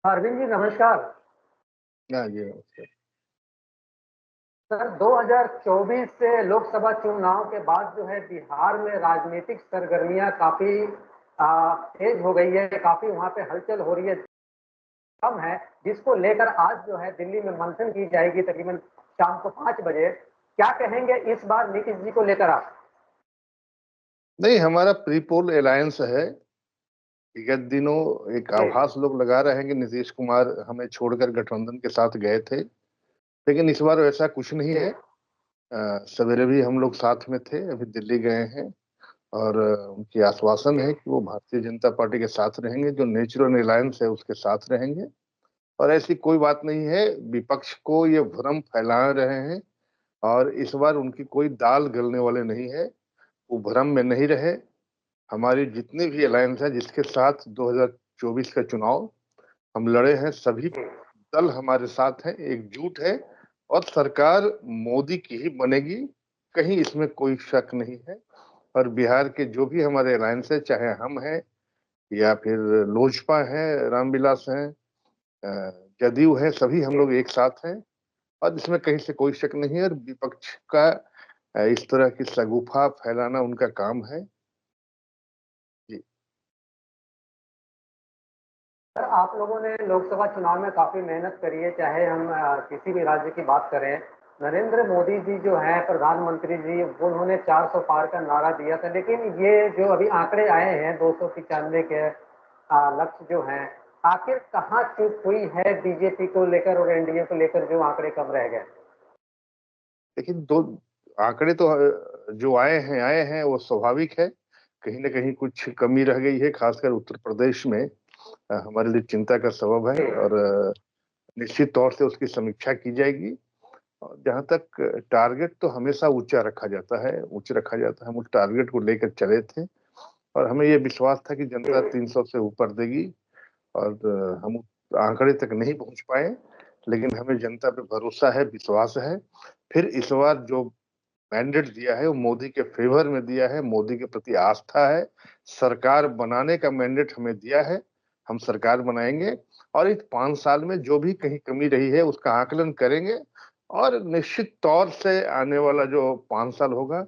अरविंद जी नमस्कार। हाँ जी, नमस्कार। सर 2024 से लोकसभा चुनाव के बाद जो है बिहार में राजनीतिक सरगर्मियां काफी तेज हो गई है, काफी वहां पे हलचल हो रही है, कम है, जिसको लेकर आज जो है दिल्ली में मंथन की जाएगी तकरीबन शाम को 5 बजे। क्या कहेंगे इस बार नीतीश जी को लेकर आप? नहीं, हमारा प्री पोल अलायंस है। विगत दिनों एक जी। आभास लोग लगा रहे हैं कि नीतीश कुमार हमें छोड़कर गठबंधन के साथ गए थे, लेकिन इस बार ऐसा कुछ नहीं जी। है। सवेरे भी हम लोग साथ में थे, अभी दिल्ली गए हैं और उनकी आश्वासन जी। है कि वो भारतीय जनता पार्टी के साथ रहेंगे, जो नेचुरल अलायंस है उसके साथ रहेंगे। और ऐसी कोई बात नहीं है, विपक्ष को ये भ्रम फैला रहे हैं और इस बार उनकी कोई दाल गलने वाले नहीं है। वो भ्रम में नहीं रहे। हमारी जितनी भी अलायंस है जिसके साथ 2024 का चुनाव हम लड़े हैं, सभी जी। दल हमारे साथ हैं, एकजुट है और सरकार मोदी की ही बनेगी। कहीं इसमें कोई शक नहीं है। और बिहार के जो भी हमारे अलायंस है, चाहे हम हैं या फिर लोजपा है, रामविलास हैं, जदयू है, सभी हम जी। लोग एक साथ हैं और इसमें कहीं से कोई शक नहीं है। और विपक्ष का इस तरह की शगुफा फैलाना उनका काम है। जी। सर आप लोगों ने लोकसभा चुनाव में काफी मेहनत करी है, चाहे हम किसी भी राज्य की बात करें। नरेंद्र मोदी जी जो है प्रधानमंत्री जी, उन्होंने 400 पार का नारा दिया था, लेकिन ये जो अभी आंकड़े आए हैं 295 के लक्ष्य जो हैं, आखिर कहाँ चूक हुई है बीजेपी को लेकर और एनडीए को लेकर जो आंकड़े कम रह गए? लेकिन दो आंकड़े तो जो आए हैं वो स्वाभाविक है। कहीं ना कहीं कुछ कमी रह गई है, खासकर उत्तर प्रदेश में। हमारे लिए चिंता का सबब है जी। और निश्चित तौर से उसकी समीक्षा की जाएगी। और जहां तक टारगेट तो हमेशा ऊंचा रखा जाता है, उच्च रखा जाता है। हम उस टारगेट को लेकर चले थे और हमें ये विश्वास था कि जी। जनता 300 से ऊपर देगी। और हम उस आंकड़े तक नहीं पहुंच पाए, लेकिन हमें जनता पे भरोसा है, विश्वास है। फिर इस बार जो मैंडेट दिया है वो मोदी के फेवर में दिया है, मोदी के प्रति आस्था है। सरकार बनाने का मैंडेट हमें दिया है, हम सरकार बनाएंगे और इस 5 साल में जो भी कहीं कमी रही है उसका आकलन करेंगे। और निश्चित तौर से आने वाला जो 5 साल होगा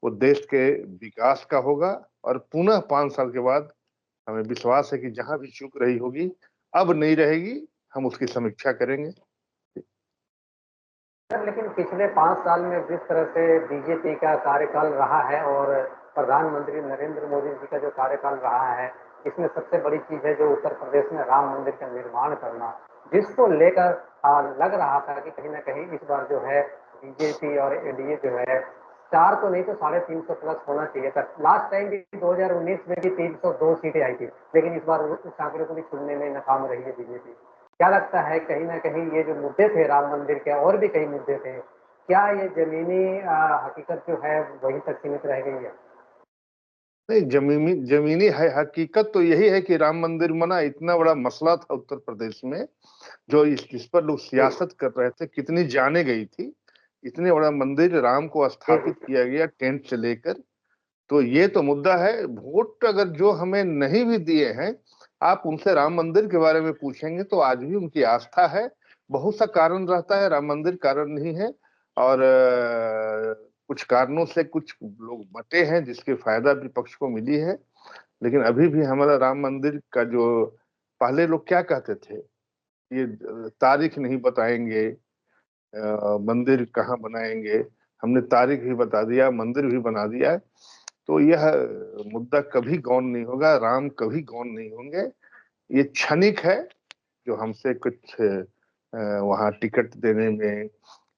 वो देश के विकास का होगा। और पुनः 5 साल के बाद हमें विश्वास है कि जहां भी चूक रही होगी अब नहीं रहेगी। हम उसकी समीक्षा करेंगे। सर लेकिन पिछले 5 साल में जिस तरह से बीजेपी का कार्यकाल रहा है और प्रधानमंत्री नरेंद्र मोदी जी का जो कार्यकाल रहा है, इसमें सबसे बड़ी चीज है जो उत्तर प्रदेश में राम मंदिर का निर्माण करना, जिसको लेकर लग रहा था कि कहीं ना कहीं इस बार जो है बीजेपी और एनडीए जो है 4 तो नहीं तो 350 प्लस होना चाहिए था। लास्ट टाइम भी 2019 में भी 302 सीटें आई थी, लेकिन इस बार उस आंकड़े को भी छूने में नाकाम रही है बीजेपी। क्या लगता है कहीं ना कहीं ये जो मुद्दे थे राम मंदिर के और भी कई मुद्दे थे, क्या ये जमीनी हकीकत जो है वहीं तक सीमित रह गई है? नहीं, जमीनी जमीनी है हकीकत तो यही है कि राम मंदिर बना, इतना बड़ा मसला था उत्तर प्रदेश में। जो इस पर लोग जी। सियासत कर रहे थे, कितनी जाने गई थी। इतने बड़ा मंदिर राम को जी। स्थापित किया गया टेंट से लेकर। तो ये तो मुद्दा है। वोट अगर जो हमें नहीं भी दिए हैं, आप उनसे राम मंदिर के बारे में पूछेंगे तो आज भी उनकी आस्था है। बहुत सा कारण रहता है, राम मंदिर कारण नहीं है। और कुछ कारणों से कुछ लोग बटे हैं जिसकी फायदा विपक्ष को मिली है। लेकिन अभी भी हमारा राम मंदिर का जो पहले लोग क्या कहते थे, ये तारीख नहीं बताएंगे, मंदिर कहाँ बनाएंगे। हमने तारीख भी बता दिया, मंदिर भी बना दिया। तो यह मुद्दा कभी गौन नहीं होगा, राम कभी गौन नहीं होंगे। ये क्षणिक है। जो हमसे कुछ वहाँ टिकट देने में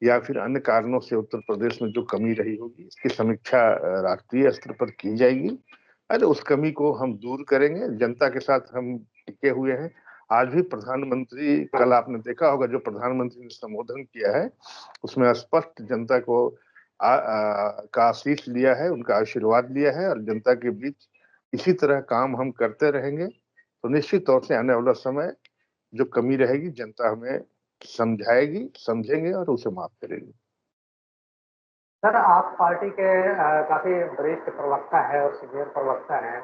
या फिर अन्य कारणों से उत्तर प्रदेश में जो कमी रही होगी, इसकी समीक्षा राष्ट्रीय स्तर पर की जाएगी। अरे उस कमी को हम दूर करेंगे, जनता के साथ हम टिके हुए हैं। आज भी प्रधानमंत्री, कल आपने देखा होगा जो प्रधानमंत्री ने संबोधन किया है, उसमें स्पष्ट जनता को का आशीष लिया है, उनका आशीर्वाद लिया है और जनता के बीच इसी तरह काम हम करते रहेंगे। तो निश्चित तौर से आने वाला समय जो कमी रहेगी जनता हमें समझाएगी, समझेंगे और उसे माफ करेगी। सर आप पार्टी के काफी वरिष्ठ प्रवक्ता है और सीनियर प्रवक्ता हैं,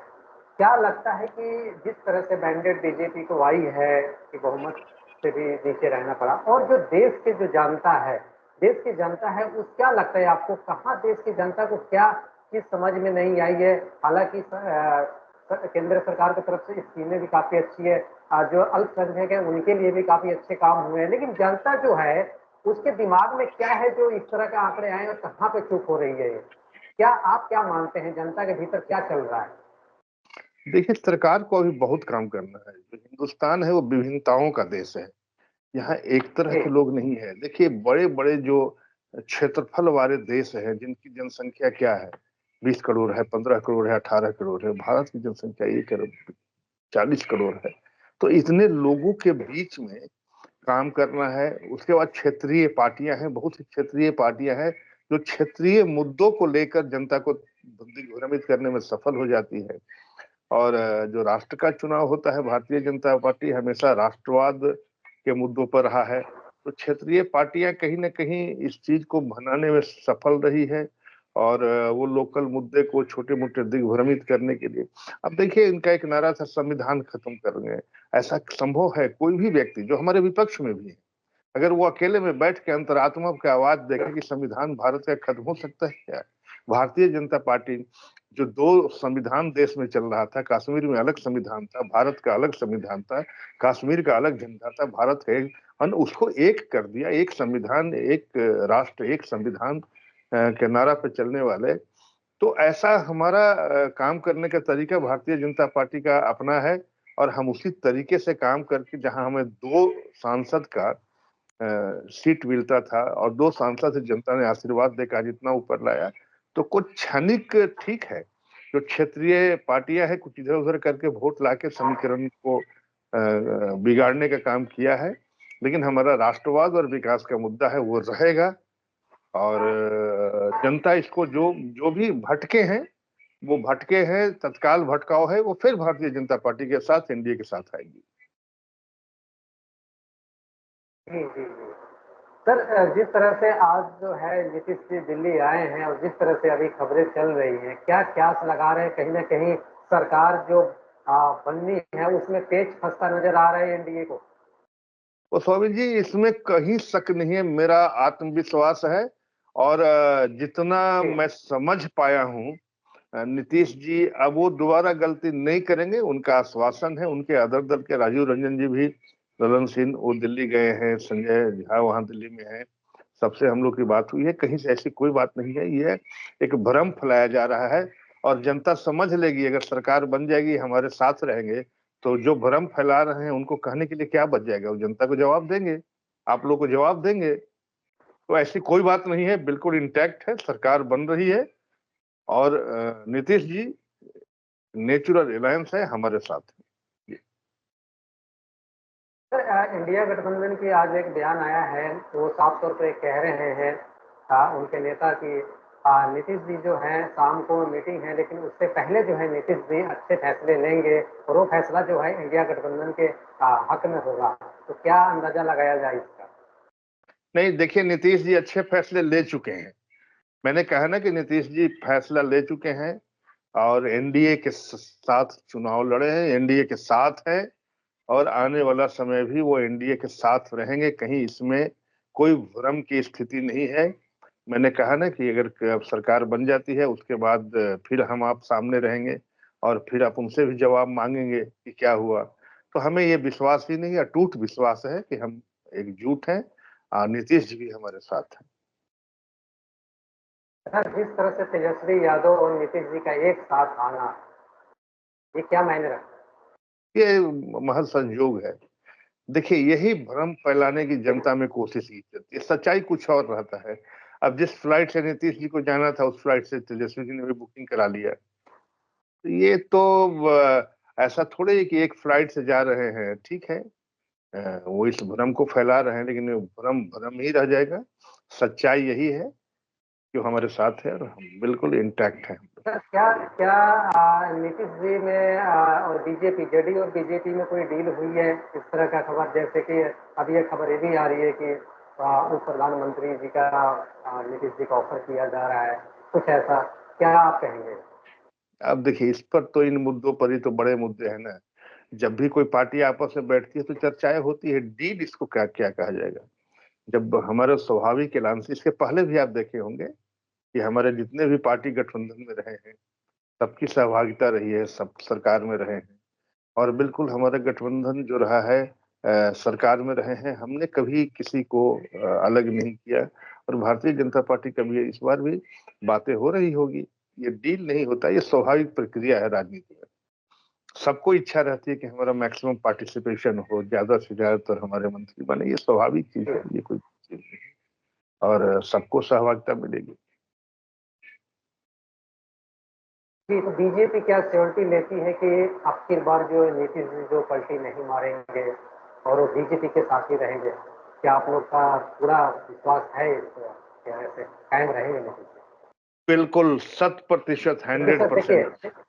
क्या लगता है कि जिस तरह से मैंडेट बीजेपी को आई है कि बहुमत से भी नीचे रहना पड़ा, और जो देश के जो जनता है, देश की जनता है, उस क्या लगता है आपको, कहाँ देश की जनता को क्या चीज समझ में नहीं आई है? हालांकि केंद्र सरकार की तरफ से स्कीमें भी काफी अच्छी है, जो अल्पसंख्यक है उनके लिए भी काफी अच्छे काम हुए हैं, लेकिन जनता जो है उसके दिमाग में क्या है जो इस तरह के आंकड़े आए और कहाँ पे चूक हो रही है? क्या आप क्या मानते हैं, जनता के भीतर क्या चल रहा है? देखिए, सरकार को अभी बहुत काम करना है। जो हिंदुस्तान है वो विभिन्नताओं का देश है। यहाँ एक तरह जी। के लोग नहीं है। देखिए, बड़े बड़े जो क्षेत्रफल वाले देश हैं, जिनकी जनसंख्या क्या है, 20 करोड़ है, 15 करोड़ है, 18 करोड़ है। भारत की जनसंख्या 1 अरब 40 करोड़ है। तो इतने लोगों के बीच में काम करना है। उसके बाद क्षेत्रीय पार्टियां हैं, बहुत सी क्षेत्रीय पार्टियां हैं जो क्षेत्रीय मुद्दों को लेकर जनता को भ्रमित करने में सफल हो जाती है। और जो राष्ट्र का चुनाव होता है, भारतीय जनता पार्टी हमेशा राष्ट्रवाद के मुद्दों पर रहा है। तो क्षेत्रीय पार्टियां कहीं ना कहीं इस चीज को भनाने में सफल रही है, और वो लोकल मुद्दे को छोटे मोटे दिग्भ्रमित करने के लिए। अब देखिए, इनका एक नारा था संविधान खत्म करेंगे। ऐसा संभव है? कोई भी व्यक्ति जो हमारे विपक्ष में भी है, अगर वो अकेले में बैठ के अंतरात्मा की आवाज देखे कि संविधान भारत का खत्म हो सकता है क्या? भारतीय जनता पार्टी जो दो संविधान देश में चल रहा था, कश्मीर में अलग संविधान था, भारत का अलग संविधान था, कश्मीर का अलग झंडा था, भारत का एक, उसको एक कर दिया। एक संविधान, एक राष्ट्र, एक संविधान के नारा पे चलने वाले। तो ऐसा हमारा काम करने का तरीका भारतीय जनता पार्टी का अपना है, और हम उसी तरीके से काम करके, जहां हमें 2 सांसद का सीट मिलता था और 2 सांसद से जनता ने आशीर्वाद देकर जितना ऊपर लाया, तो कुछ क्षणिक ठीक है, जो क्षेत्रीय पार्टियां हैं कुछ इधर उधर करके वोट लाके समीकरण को बिगाड़ने का काम किया है। लेकिन हमारा राष्ट्रवाद और विकास का मुद्दा है, वो रहेगा। और जनता इसको जो जो भी भटके हैं, वो भटके हैं, तत्काल भटकाव है, वो फिर भारतीय जनता पार्टी के साथ, एनडीए के साथ आएगी। जी जी जी। सर, जिस तरह से आज जो है नीतीश जी दिल्ली आए हैं और जिस तरह से अभी खबरें चल रही हैं, क्या क्यास लगा रहे हैं कहीं ना कहीं सरकार जो बननी है उसमें पेच फंसता नजर आ रहा है एनडीए को? तो स्वामी जी, इसमें कहीं शक नहीं है, मेरा आत्मविश्वास है। और जितना जी। मैं समझ पाया हूँ, नीतीश जी अब वो दोबारा गलती नहीं करेंगे, उनका आश्वासन है। उनके अदर दल के राजीव रंजन जी भी, ललन सिंह, वो दिल्ली गए हैं, संजय झा वहां दिल्ली में है, सबसे हम लोग की बात हुई है। कहीं से ऐसी कोई बात नहीं है। ये एक भ्रम फैलाया जा रहा है, और जनता समझ लेगी। अगर सरकार बन जाएगी, हमारे साथ रहेंगे, तो जो भ्रम फैला रहे हैं उनको कहने के लिए क्या बच जाएगा? वो जनता को जवाब देंगे, आप लोग को जवाब देंगे। तो ऐसी कोई बात नहीं है, बिल्कुल इंटैक्ट है, सरकार बन रही है। और नीतीश जी नेचुरल अलायंस है, हमारे साथ है। सर, इंडिया गठबंधन की आज एक बयान आया है, वो साफ तौर पे कह रहे हैं उनके नेता की नीतीश जी जो है शाम को मीटिंग है, लेकिन उससे पहले जो है नीतीश जी अच्छे फैसले लेंगे और वो फैसला जो है इंडिया गठबंधन के हक में होगा। तो क्या अंदाजा लगाया जाए इसका? नहीं, देखिए, नीतीश जी अच्छे फैसले ले चुके हैं। मैंने कहा ना कि नीतीश जी फैसला ले चुके हैं, और एनडीए के साथ चुनाव लड़े हैं, एनडीए के साथ हैं, और आने वाला समय भी वो एनडीए के साथ रहेंगे। कहीं इसमें कोई भ्रम की स्थिति नहीं है। मैंने कहा ना कि अगर अब सरकार बन जाती है, उसके बाद फिर हम आप सामने रहेंगे, और फिर आप उनसे भी जवाब मांगेंगे कि क्या हुआ। तो हमें ये विश्वास ही नहीं, अटूट विश्वास है कि हम एकजुट हैं, और नीतीश जी भी हमारे साथ हैं। सर, जिस तरह से तेजस्वी यादव और नीतीश जी का एक साथ आना, ये क्या मायने रखता ये महज संयोग है। देखिए, यही भ्रम फैलाने की है? जनता में कोशिश की जाती है, सच्चाई कुछ और रहता है। अब जिस फ्लाइट से नीतीश जी को जाना था, उस फ्लाइट से तेजस्वी जी ने भी बुकिंग करा लिया। तो ये तो ऐसा थोड़े ही कि एक फ्लाइट से जा रहे हैं, ठीक है। वो इस भ्रम को फैला रहे हैं, लेकिन वो भ्रम भ्रम ही रह जाएगा। सच्चाई यही है कि वो हमारे साथ है, और हम बिल्कुल इंटैक्ट हैं। सर, क्या क्या नीतीश जी में और बीजेपी, जेडीयू और बीजेपी में कोई डील हुई है इस तरह का खबर, जैसे कि अभी ये खबर ये भी आ रही है कि उप प्रधानमंत्री जी का नीतीश जी का ऑफर किया जा रहा है, कुछ ऐसा, क्या आप कहेंगे? अब देखिए, इस पर तो, इन मुद्दों पर ही तो बड़े मुद्दे हैं ना। जब भी कोई पार्टी आपस में बैठती है तो चर्चाएं होती है, डील इसको क्या क्या कहा जाएगा। जब हमारे स्वाभाविक एलान से, इसके पहले भी आप देखे होंगे कि हमारे जितने भी पार्टी गठबंधन में रहे हैं, सबकी सहभागिता रही है, सब सरकार में रहे हैं। और बिल्कुल हमारा गठबंधन जो रहा है, सरकार में रहे हैं, हमने कभी किसी को अलग नहीं किया। और भारतीय जनता पार्टी का भी इस बार भी बातें हो रही होगी। ये डील नहीं होता, ये स्वाभाविक प्रक्रिया है राजनीति में। सबको इच्छा रहती है कि हमारा मैक्सिमम पार्टिसिपेशन हो, ज्यादा से ज्यादातर हमारे मंत्री बने, ये स्वाभाविक चीज है, ये कोई चीज नहीं है। और सबको सहभागिता मिलेगी। जी, तो बीजेपी क्या श्योरिटी लेती है कि अब की बार जो नीतीश जी जो पलटी नहीं मारेंगे और वो बीजेपी के साथ ही रहेंगे? क्या आप लोग का पूरा विश्वास है इस क्या ऐसे कायम रहेंगे नीतीश जी? बिल्कुल 100%, क्योंकि सर देखिए, 100%।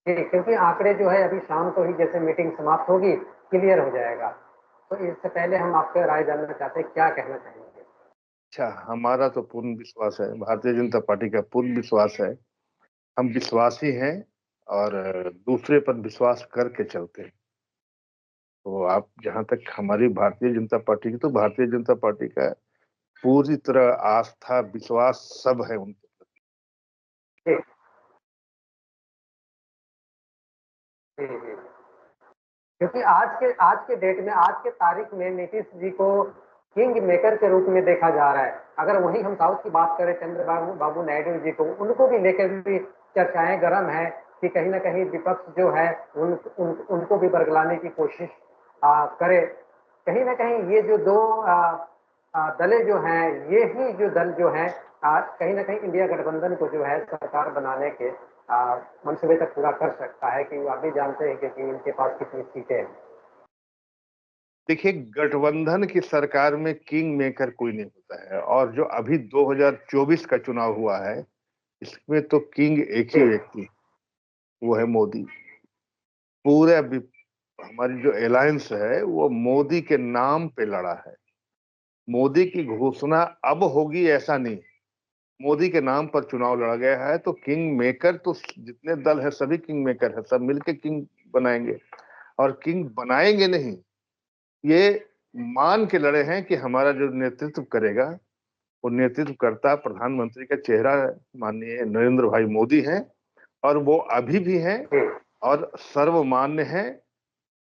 जी, क्योंकि आंकड़े जो है अभी शाम को ही जैसे मीटिंग समाप्त होगी, क्लियर हो जाएगा। तो इससे पहले हम आपसे राय जानना चाहते हैं, क्या कहना चाहेंगे? अच्छा, हमारा तो पूर्ण विश्वास है, भारतीय जनता पार्टी का पूर्ण विश्वास है। हम विश्वासी हैं और दूसरे पर विश्वास करके चलते हैं। तो आप, जहां तक हमारी भारतीय जनता पार्टी की, तो भारतीय जनता पार्टी का पूरी तरह आस्था, विश्वास सब है उनके प्रति। जी, जी, जी। क्योंकि आज के डेट में, आज के तारीख में नीतीश जी को किंग मेकर के रूप में देखा जा रहा है। अगर वहीं हम साउथ की बात करें, चंद्रबाबू बाबू नायडू जी को, उनको भी लेकर भी चर्चाएं गर्म है कि कहीं ना कहीं विपक्ष जो है उनको भी बरगलाने की कोशिश करे। कहीं ना कहीं ये जो दो दलें जो हैं, ये ही जो दल जो है कहीं ना कहीं इंडिया गठबंधन को जो है सरकार बनाने के मंसूबे तक पूरा कर सकता है। कि आप भी जानते हैं कि इनके पास कितनी सीटें हैं। देखिए, गठबंधन की सरकार में किंग मेकर कोई नहीं होता है। और जो अभी 2024 का चुनाव हुआ है, इसमें तो किंग एक ही जी, व्यक्ति है, वो है मोदी। पूरे हमारी जो अलायंस है वो मोदी के नाम पे लड़ा है। मोदी की घोषणा अब होगी ऐसा नहीं, मोदी के नाम पर चुनाव लड़ा गया है। तो किंग मेकर तो जितने दल है सभी किंग मेकर है, सब मिलके किंग बनाएंगे। और किंग बनाएंगे नहीं, ये मान के लड़े हैं कि हमारा जो नेतृत्व करेगा, वो नेतृत्व करता प्रधानमंत्री का चेहरा माननीय नरेंद्र भाई मोदी हैं। और वो अभी भी हैं जी, और सर्वमान्य हैं,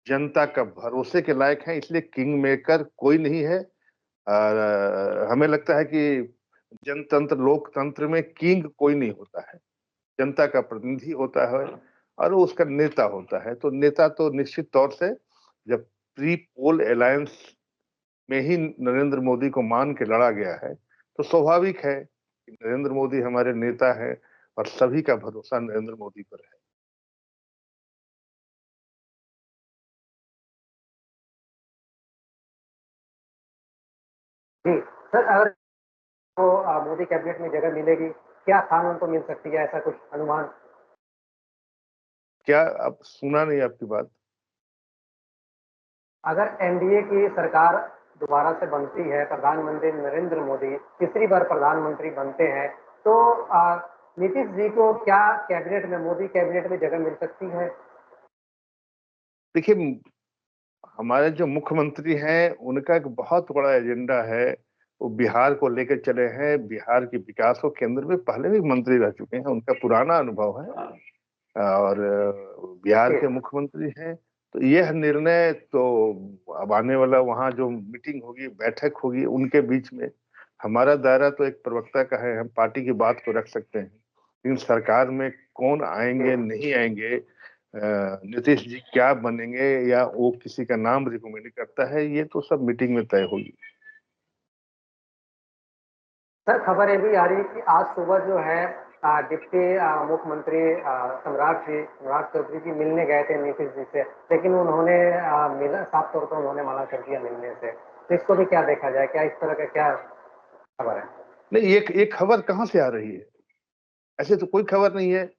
जनता का भरोसे के लायक हैं। इसलिए किंग मेकर कोई नहीं है। और हमें लगता है कि जनतंत्र, लोकतंत्र में किंग कोई नहीं होता है, जनता का प्रतिनिधि होता है और वो उसका नेता होता है। तो नेता तो निश्चित तौर से, जब प्री पोल अलायंस में ही नरेंद्र मोदी को मान के लड़ा गया है, तो स्वाभाविक है कि नरेंद्र मोदी हमारे नेता है और सभी का भरोसा नरेंद्र मोदी पर है। जी। सर, अगर तो मोदी कैबिनेट में जगह मिलेगी, क्या स्थान उनको मिल सकती है, ऐसा कुछ अनुमान? क्या, अब सुना नहीं आपकी बात। अगर एनडीए की सरकार दोबारा से बनती है, प्रधानमंत्री नरेंद्र मोदी तीसरी बार प्रधानमंत्री बनते हैं, तो नीतीश जी को क्या कैबिनेट में, मोदी कैबिनेट में जगह मिल सकती है? देखिए, हमारे जो मुख्यमंत्री हैं उनका एक बहुत बड़ा एजेंडा है। वो बिहार को लेकर चले हैं, बिहार के विकास को केंद्र में पहले भी मंत्री रह चुके हैं, उनका पुराना अनुभव है। और बिहार जी, के मुख्यमंत्री हैं। तो यह निर्णय तो, अब आने वाला वहाँ जो मीटिंग होगी, बैठक होगी, उनके बीच में, हमारा दायरा तो एक प्रवक्ता का है, हम पार्टी की बात को रख सकते हैं। लेकिन सरकार में कौन जी, आएंगे नहीं आएंगे, नीतीश जी क्या बनेंगे, या वो किसी का नाम रिकमेंड करता है, ये तो सब मीटिंग में तय होगी। सर, खबर ये भी आ रही है कि आज सुबह जो है डिप्टी मुख्यमंत्री सम्राट चौधरी जी मिलने गए थे नीतीश जी से, लेकिन उन्होंने मिला, साफ तौर पर उन्होंने मना कर दिया मिलने से। तो इसको भी क्या देखा जाए, क्या इस तरह का क्या खबर है? नहीं, एक खबर कहाँ से आ रही है? ऐसे तो कोई खबर नहीं है।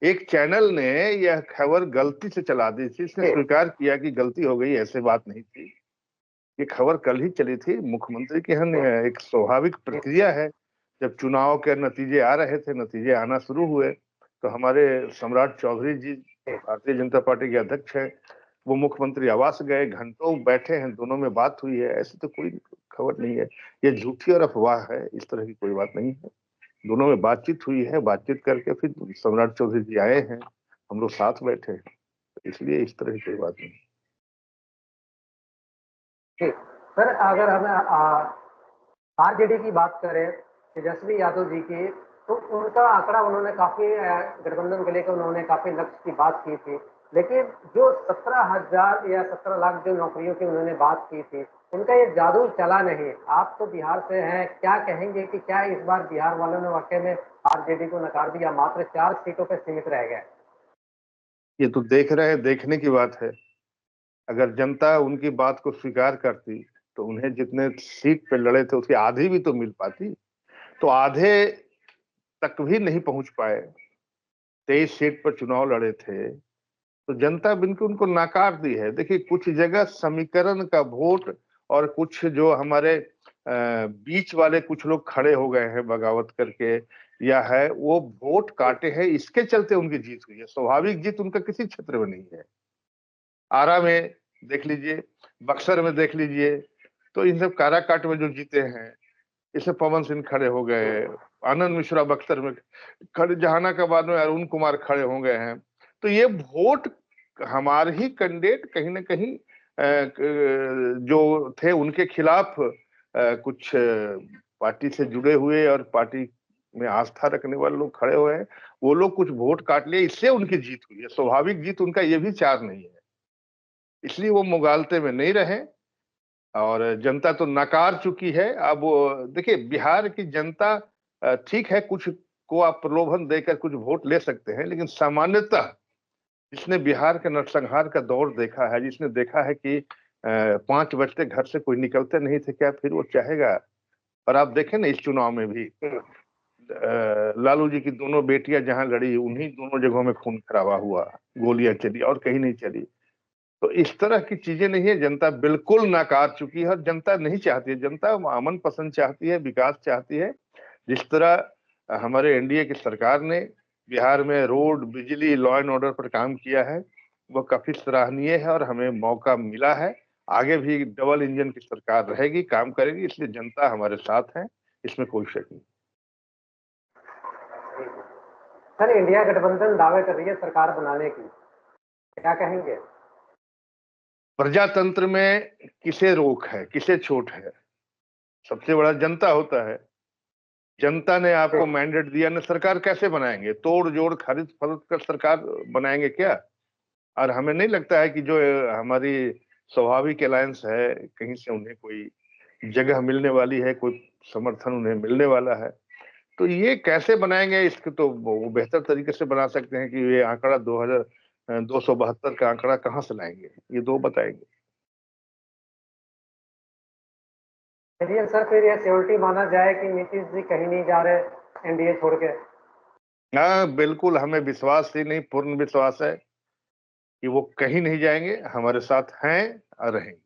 एक चैनल ने यह खबर गलती से चला दी थी, इसने जी, स्वीकार किया कि गलती हो गई, ऐसे बात नहीं थी। ये खबर कल ही चली थी। मुख्यमंत्री की जी, एक स्वाभाविक जी, प्रक्रिया है, जब चुनाव के नतीजे आ रहे थे, नतीजे आना शुरू हुए, तो हमारे सम्राट चौधरी जी भारतीय जनता पार्टी के अध्यक्ष है, वो मुख्यमंत्री आवास गए, घंटों बैठे हैं, दोनों में बात हुई है। ऐसी तो कोई खबर नहीं है, ये झूठी और अफवाह है, इस तरह की कोई बात नहीं है। दोनों में बातचीत हुई है, बातचीत करके फिर सम्राट चौधरी जी आए हैं, हम लोग साथ बैठे हैं, इसलिए इस तरह की कोई बात नहीं। ठीक सर, अगर हम आरजेडी की बात करें, तेजस्वी यादव जी की, तो उनका आंकड़ा उन्होंने काफी गठबंधन को लेकर उन्होंने काफी लक्ष्य की बात की थी, लेकिन जो 17,000 या 17 लाख जो नौकरियों की उन्होंने बात की थी, उनका ये जादू चला नहीं। आप तो बिहार से हैं, क्या कहेंगे कि क्या इस बार बिहार वालों ने वाकई में आरजेडी को नकार दिया, मात्र 4 सीटों पर सीमित रह गए? ये तो देख रहे हैं, देखने की बात है। अगर जनता उनकी बात को स्वीकार करती तो उन्हें जितने सीट पे लड़े थे उसकी आधी भी तो मिल पाती, तो आधे तक भी नहीं पहुंच पाए। 23 सीट पर चुनाव लड़े थे, तो जनता बिल्कुल उनको नकार दी है। देखिए, कुछ जगह समीकरण का वोट और कुछ जो हमारे बीच वाले कुछ लोग खड़े हो गए हैं बगावत करके, या है वो वोट काटे हैं, इसके चलते उनकी जीत हुई है। स्वाभाविक जीत उनका किसी क्षेत्र में नहीं है। आरा में देख लीजिए, बक्सर में देख लीजिए, तो इन सब काराकाट में जो जीते हैं, इसमें पवन सिंह खड़े हो गए, आनंद मिश्रा बक्सर में खड़े, जहानाबाद में अरुण कुमार खड़े हो गए हैं। तो ये वोट हमारे ही कैंडिडेट कहीं ना कहीं जो थे उनके खिलाफ कुछ पार्टी से जुड़े हुए और पार्टी में आस्था रखने वाले लोग खड़े हुए हैं, वो लोग कुछ वोट काट लिए, इससे उनकी जीत हुई है। स्वाभाविक जीत उनका ये भी चार नहीं है, इसलिए वो मुगालते में नहीं रहे और जनता तो नकार चुकी है। अब देखिए, बिहार की जनता ठीक है, कुछ को आप प्रलोभन देकर कुछ वोट ले सकते हैं, लेकिन सामान्यतः जिसने बिहार के नरसंहार का दौर देखा है, जिसने देखा है कि 5 बजते घर से कोई निकलते नहीं थे, क्या फिर वो चाहेगा? और आप देखें ना, इस चुनाव में भी लालू जी की दोनों बेटियां जहां लड़ी, उन्हीं दोनों जगहों में खून खराबा हुआ, गोलियां चली और कहीं नहीं चली। तो इस तरह की चीजें नहीं है, जनता बिल्कुल नकार चुकी है और जनता नहीं चाहती है। जनता अमन पसंद चाहती है, विकास चाहती है। जिस तरह हमारे एनडीए की सरकार ने बिहार में रोड, बिजली, लॉ एंड ऑर्डर पर काम किया है, वो काफी सराहनीय है और हमें मौका मिला है। आगे भी डबल इंजन की सरकार रहेगी, काम करेगी, इसलिए जनता हमारे साथ है, इसमें कोई शक नहीं। सर, इंडिया गठबंधन दावे कर रही है सरकार बनाने की, क्या कहेंगे? प्रजातंत्र में किसे रोक है, किसे छूट है? सबसे बड़ा जनता होता है। जनता ने आपको मैंडेट दिया ना, सरकार कैसे बनाएंगे? तोड़ जोड़ खरीद फरोख्त कर सरकार बनाएंगे क्या? और हमें नहीं लगता है कि जो हमारी स्वाभाविक अलायंस है, कहीं से उन्हें कोई जगह मिलने वाली है, कोई समर्थन उन्हें मिलने वाला है। तो ये कैसे बनाएंगे, इसको तो वो बेहतर तरीके से बना सकते हैं कि ये आंकड़ा 2,272 का आंकड़ा कहाँ से लाएंगे, ये दो बताएंगे। चलिए सर, फिर ये श्योरिटी माना जाए कि नीतीश जी कहीं नहीं जा रहे एनडीए छोड़ के? हाँ बिल्कुल, हमें विश्वास ही नहीं, पूर्ण विश्वास है कि वो कहीं नहीं जाएंगे, हमारे साथ हैं और रहेंगे।